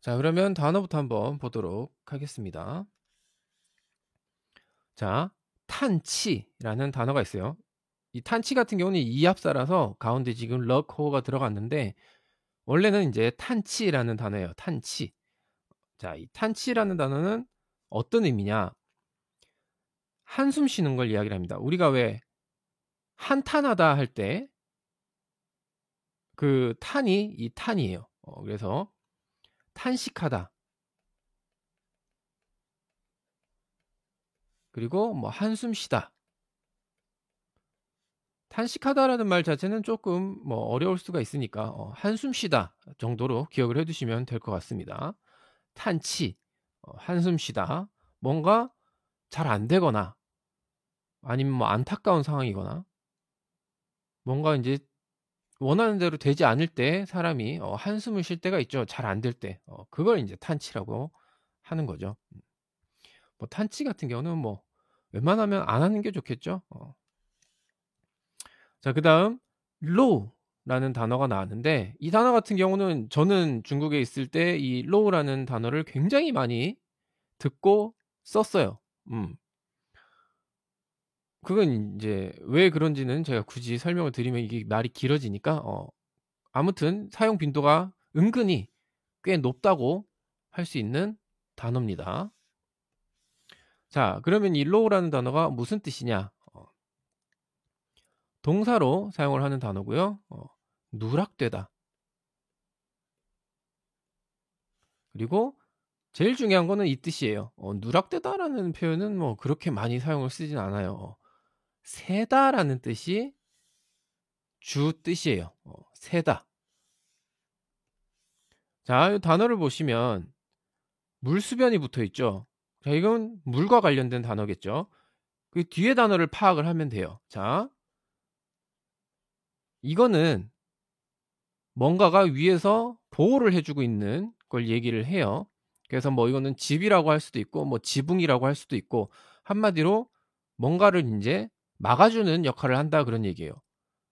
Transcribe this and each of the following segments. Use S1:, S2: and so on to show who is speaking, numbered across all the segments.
S1: 자, 그러면 단어부터 한번 보도록 하겠습니다. 자, 탄치라는 단어가 있어요. 이 탄치 같은 경우는 이합사라서 가운데 지금 러코가 들어갔는데 원래는 이제 탄치라는 단어예요. 탄치. 자, 이 탄치라는 단어는 어떤 의미냐? 한숨 쉬는 걸 이야기를 합니다. 우리가 왜 한탄하다 할 때 그 탄이 이 탄이에요. 그래서 탄식하다. 그리고 뭐 한숨 쉬다. 탄식하다라는 말 자체는 조금 뭐 어려울 수가 있으니까 한숨 쉬다 정도로 기억을 해 두시면 될 것 같습니다. 탄치, 한숨 쉬다. 뭔가 잘 안 되거나 아니면 뭐 안타까운 상황이거나 뭔가 인제 원하는 대로 되지 않을 때 사람이 한숨을 쉴 때가 있죠, 잘 안 될 때. 그걸 인제 탄치라고 하는 거죠. 뭐 탄치 같은 경우는 뭐 웬만하면 안 하는 게 좋겠죠. 자, 그다음 low라는 단어가 나왔는데 이 단어 같은 경우는 저는 중국에 있을 때 이 low라는 단어를 굉장히 많이 듣고 썼어요. 음. 그건 인제 왜 그런지는 제가 굳이 설명을 드리면 이게 말이 길어지니까 아무튼 사용 빈도가 은근히 꽤 높다고 할 수 있는 단어입니다. 자, 그러면 이 low라는 단어가 무슨 뜻이냐? 동사로 사용을 하는 단어고요. 누락되다. 그리고 제일 중요한 거는 이 뜻이에요. 누락되다라는 표현은 뭐 그렇게 많이 사용을 쓰진 않아요. 새다라는 뜻이 주 뜻이에요. 새다. 자, 이 단어를 보시면 물수변이 붙어 있죠. 자, 이건 물과 관련된 단어겠죠. 그 뒤에 단어를 파악을 하면 돼요. 자, 이거는 뭔가가 위에서 보호를 해 주고 있는 걸 얘기를 해요. 그래서 뭐 이거는 집이라고 할 수도 있고 뭐 지붕이라고 할 수도 있고 한마디로 뭔가를 인제 막아 주는 역할을 한다 그런 얘기예요.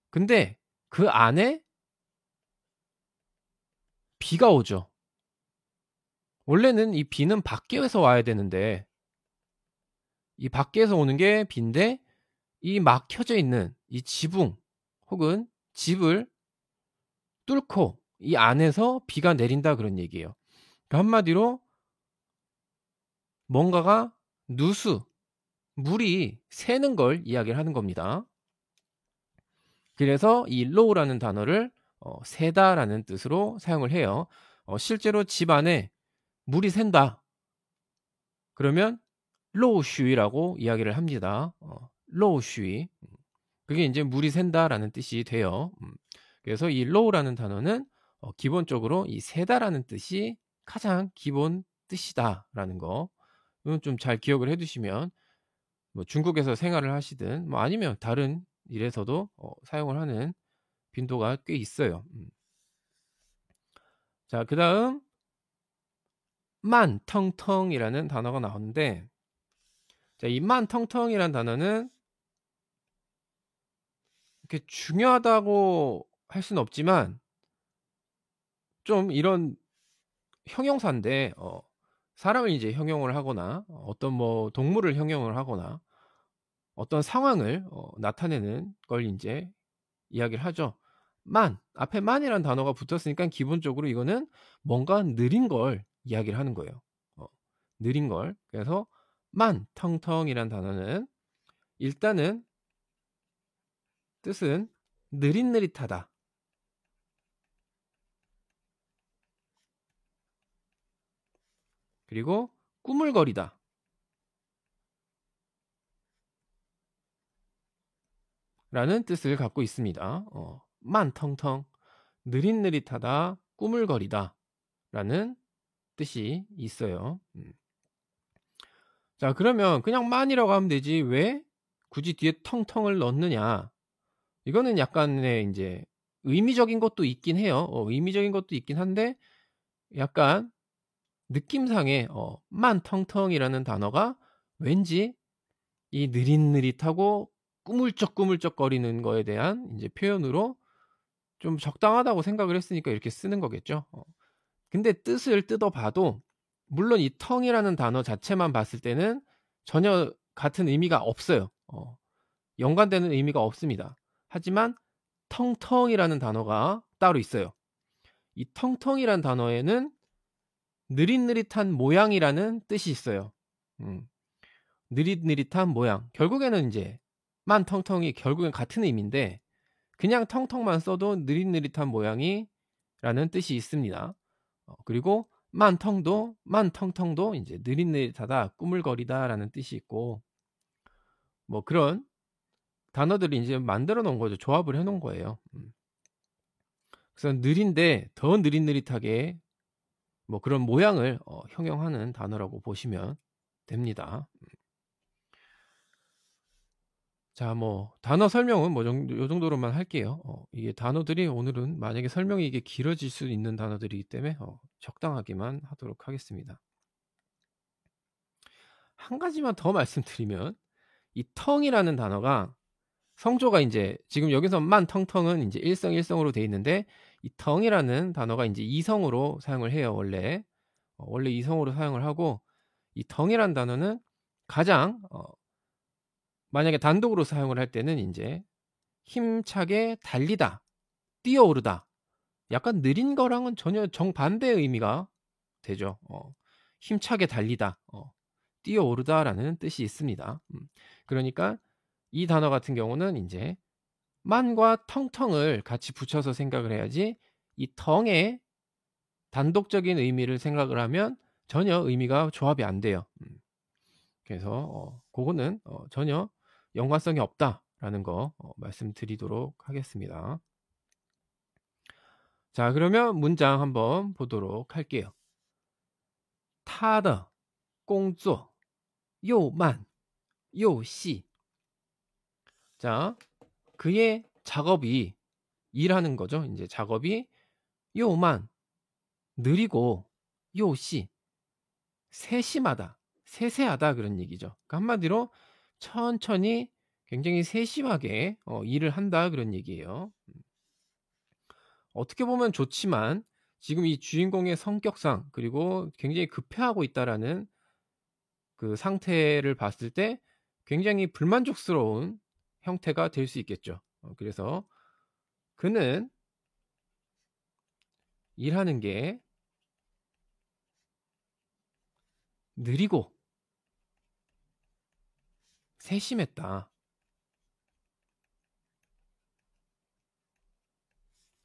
S1: 근데 그 안에 비가 오죠. 원래는 이 비는 밖에서 와야 되는데 이 밖에서 오는 게 비인데 이 막혀져 있는 이 지붕 혹은 집을 뚫고 이 안에서 비가 내린다 그런 얘기예요. 그러니까 한마디로 뭔가가 누수, 물이 새는 걸 이야기를 하는 겁니다. 그래서 이 low라는 단어를 새다라는 뜻으로 사용을 해요. 실제로 집 안에 물이 샌다. 그러면 low虚라고 이야기를 합니다. low虚. 그게 인제 물이 샌다라는 뜻이 돼요. 그래서 이 low라는 단어는 기본적으로 이 새다라는 뜻이 가장 기본 뜻이다라는 거. 이건 좀 잘 기억을 해 두시면 뭐 중국에서 생활을 하시든 뭐 아니면 다른 일에서도 사용을 하는 빈도가 꽤 있어요. 자, 그다음 만텅텅이라는 단어가 나오는데 자, 이 만텅텅이라는 단어는 이렇게 중요하다고 할 수는 없지만 좀 이런 형용사인데 사람을 이제 형용을 하거나 어떤 뭐 동물을 형용을 하거나 어떤 상황을 나타내는 걸 인제 이야기를 하죠. 앞에 만이라는 단어가 붙었으니까 기본적으로 이거는 뭔가 느린 걸 이야기를 하는 거예요. 어 느린 걸. 그래서 만텅텅이라는 단어는 일단은 뜻은 느릿느릿하다. 그리고 꾸물거리다 라는 뜻을 갖고 있습니다. 만텅텅 느릿느릿하다, 꾸물거리다 라는 뜻이 있어요. 자, 그러면 그냥 만이라고 하면 되지 왜 굳이 뒤에 텅텅을 넣느냐. 이거는 약간의 인제 의미적인 것도 있긴 해요. 의미적인 것도 있긴 한데 약간 느낌상에 만텅텅이라는 단어가 왠지 이 느릿느릿하고 꾸물쩍꾸물쩍거리는 거에 대한 인제 표현으로 좀 적당하다고 생각을 했으니까 이렇게 쓰는 거겠죠. 근데 뜻을 뜯어봐도 물론 이 텅이라는 단어 자체만 봤을 때는 전혀 같은 의미가 없어요. 연관되는 의미가 없습니다. 하지만 텅텅이라는 단어가 따로 있어요. 이 텅텅이란 단어에는 느릿느릿한 모양이라는 뜻이 있어요. 느릿느릿한 모양. 결국에는 이제 만 텅텅이 결국엔 같은 의미인데 그냥 텅텅만 써도 느릿느릿한 모양이라는 뜻이 있습니다. 그리고 만텅텅도 이제 느릿느릿하다, 꾸물거리다라는 뜻이 있고 뭐 그런 단어들이 이제 만들어 놓은 거죠. 조합을 해 놓은 거예요. 그래서 느린데 더 느릿느릿하게 뭐 그런 모양을 형용하는 단어라고 보시면 됩니다. 자, 뭐 단어 설명은 뭐 요 정도로만 할게요. 이게 단어들이 오늘은 만약에 설명이 이게 길어질 수 있는 단어들이기 때문에 적당하게만 하도록 하겠습니다. 한 가지만 더 말씀드리면 이 텅이라는 단어가 성조가 이제 지금 여기서 만 텅텅은 이제 일성으로 돼 있는데 이 텅이라는 단어가 이제 이성으로 사용을 해요, 원래. 원래 이성으로 사용을 하고 이 텅이라는 단어는 가장 만약에 단독으로 사용을 할 때는 이제 힘차게 달리다, 뛰어오르다. 약간 느린 거랑은 전혀 정반대의 의미가 되죠. 힘차게 달리다, 뛰어오르다라는 뜻이 있습니다. 그러니까 이 단어 같은 경우는 이제 만과 텅텅을 같이 붙여서 생각을 해야지 이 텅의 단독적인 의미를 생각을 하면 전혀 의미가 조합이 안 돼요. 그래서 그거는 전혀 연관성이 없다라는 거 말씀드리도록 하겠습니다. 자, 그러면 문장 한번 보도록 할게요. 他的工作又慢又细. 자, 그의 작업이 일하는 거죠. 이제 작업이 요만 느리고 요시 세심하다, 세세하다 그런 얘기죠. 그러니까 한마디로 천천히 굉장히 세심하게 일을 한다 그런 얘기예요. 어떻게 보면 좋지만 지금 이 주인공의 성격상 그리고 굉장히 급해하고 있다라는 그 상태를 봤을 때 굉장히 불만족스러운 형태가 될 수 있겠죠. 그래서 그는 일하는 게 느리고 세심했다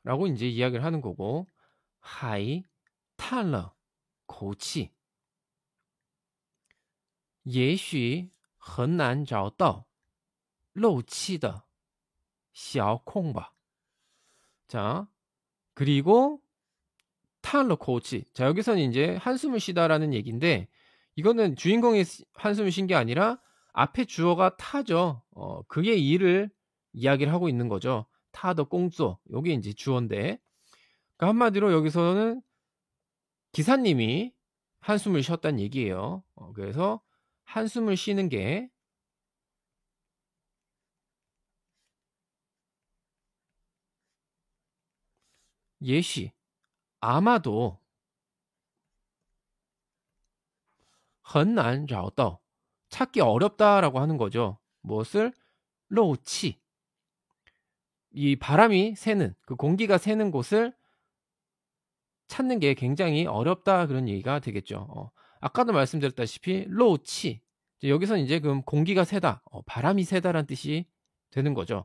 S1: 라고 이제 이야기를 하는 거고, 还叹了口气也许很难找到漏气的小空吧. 자, 그리고 탄러 코치. 자, 여기서는 이제 한숨을 쉬다라는 얘기인데 이거는 주인공이 한숨을 쉰 게 아니라 앞에 주어가 타죠. 그게 일을 이야기를 하고 있는 거죠. 타더 꽁쏘. 요게 이제 주어인데. 그러니까 한마디로 여기서는 기사님이 한숨을 쉬었다는 얘기예요. 그래서 한숨을 쉬는 게 예시 아마도 很难找到 찾기 어렵다라고 하는 거죠. 무엇을? 漏气 이 바람이 새는 그 공기가 새는 곳을 찾는 게 굉장히 어렵다 그런 얘기가 되겠죠. 아까도 말씀드렸다시피 漏气 여기서 이제 그럼 공기가 새다, 바람이 새다라는 뜻이 되는 거죠.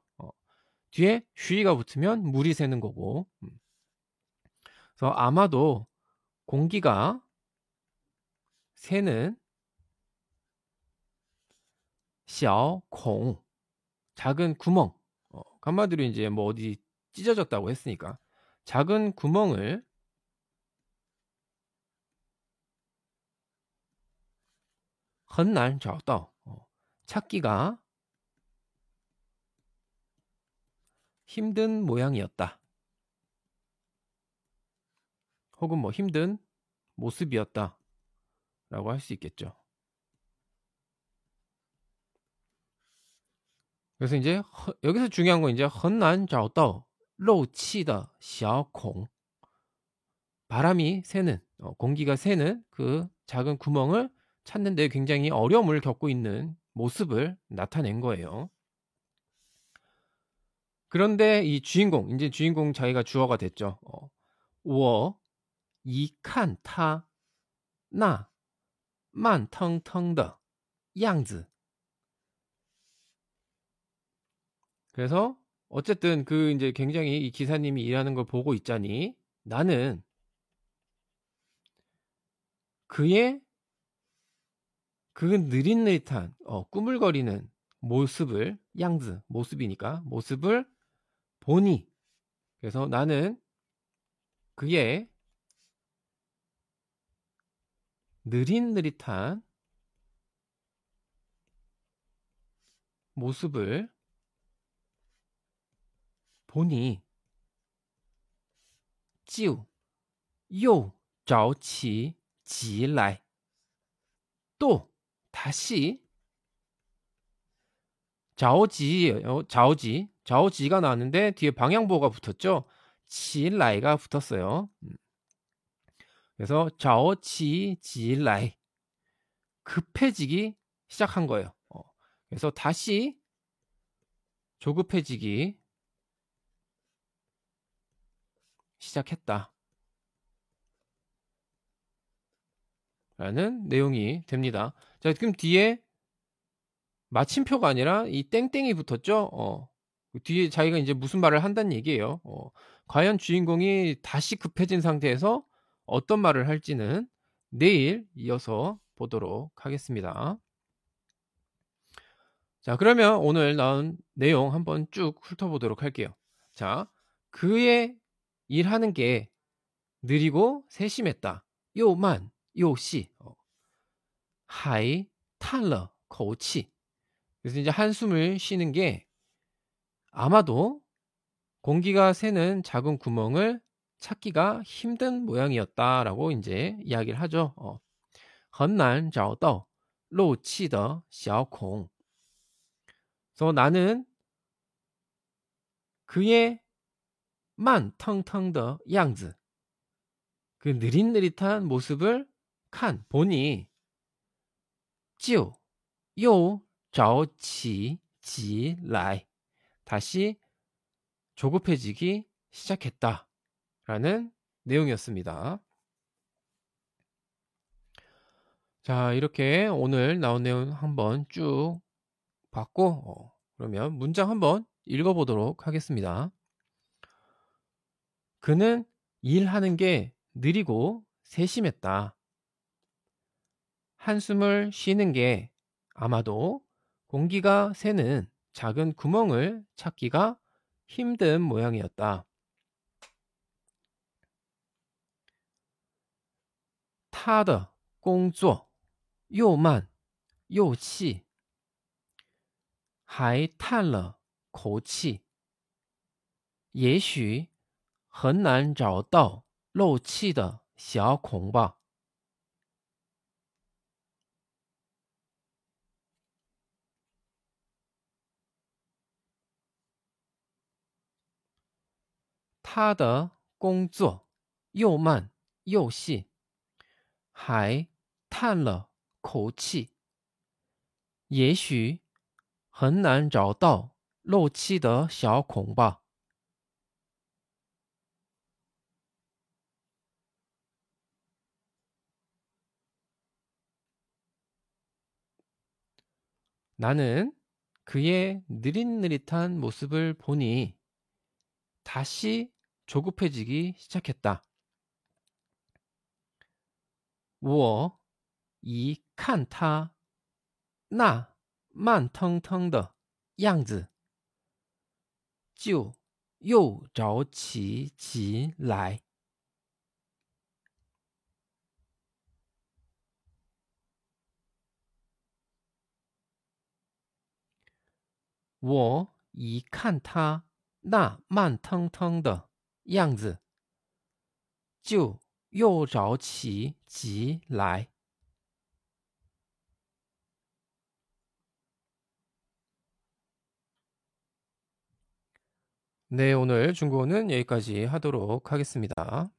S1: 뒤에 쉬가 붙으면 물이 새는 거고. 그래서 아마도 공기가 새는 小孔 작은 구멍. 한마디로 이제 뭐 어디 찢어졌다고 했으니까 작은 구멍을 很难找到 찾기가 힘든 모양이었다. 혹은 뭐 힘든 모습이었다 라고 할 수 있겠죠. 그래서 이제 여기서 중요한 건 이제 很难找到漏气的小孔 바람이 새는 공기가 새는 그 작은 구멍을 찾는 데 굉장히 어려움을 겪고 있는 모습을 나타낸 거예요. 그런데 이 주인공, 인제 주인공 자기가 주어가 됐죠. 我一看他那慢腾腾的样子. 그래서 어쨌든 그 인제 굉장히 이 기사님이 일하는 걸 보고 있자니 나는 그의 그 느릿느릿한 꾸물거리는 모습을 양즈 모습이니까 모습을 보니 그래서 나는 그의 느릿느릿한 모습을 보니 就又着起急来. 또 다시 자오지가 나왔는데 뒤에 방향보가 붙었죠. 지라이가 붙었어요. 그래서 자오지 지라이 급해지기 시작한 거예요. 그래서 다시 조급해지기 시작했다 라는 내용이 됩니다. 자, 그럼 뒤에 마침표가 아니라 이 땡땡이 붙었죠. 뒤에 자기가 이제 무슨 말을 한다는 얘기예요. 과연 주인공이 다시 급해진 상태에서 어떤 말을 할지는 내일 이어서 보도록 하겠습니다. 자, 그러면 오늘 나온 내용 한번 쭉 훑어보도록 할게요. 자, 그의 일하는 게 느리고 세심했다. 요만, 요시, 하이, 탄러, 거치. 그래서 이제 한숨을 쉬는 게 아마도 공기가 새는 작은 구멍을 찾기가 힘든 모양이었다라고 이제 이야기를 하죠. 很难找到漏气的小孔. 그래서 나는 그의 慢腾腾的样子, 그 느릿느릿한 모습을 보니 就又着起急来, 다시 조급해지기 시작했다 라는 내용이었습니다. 자, 이렇게 오늘 나온 내용 한번 쭉 봤고 그러면 문장 한번 읽어보도록 하겠습니다. 그는 일하는 게 느리고 세심했다. 한숨을 쉬는 게 아마도 공기가 새는 작은 구멍을 찾기가 힘든 모양이었다. 他的工作又慢又细，还叹了口气，也许很难找到漏气的小孔吧。他的工作又慢又细，还叹了口气，也许很难找到漏气的小孔吧。 나는 그의 느릿느릿한 모습을 보니 다시 조급해지기 시작했다. 我一看他那慢腾腾的样子，就又着起急来。我一看他那慢腾腾的样子，就又着起急来。 네, 오늘 중국어는 여기까지 하도록 하겠습니다.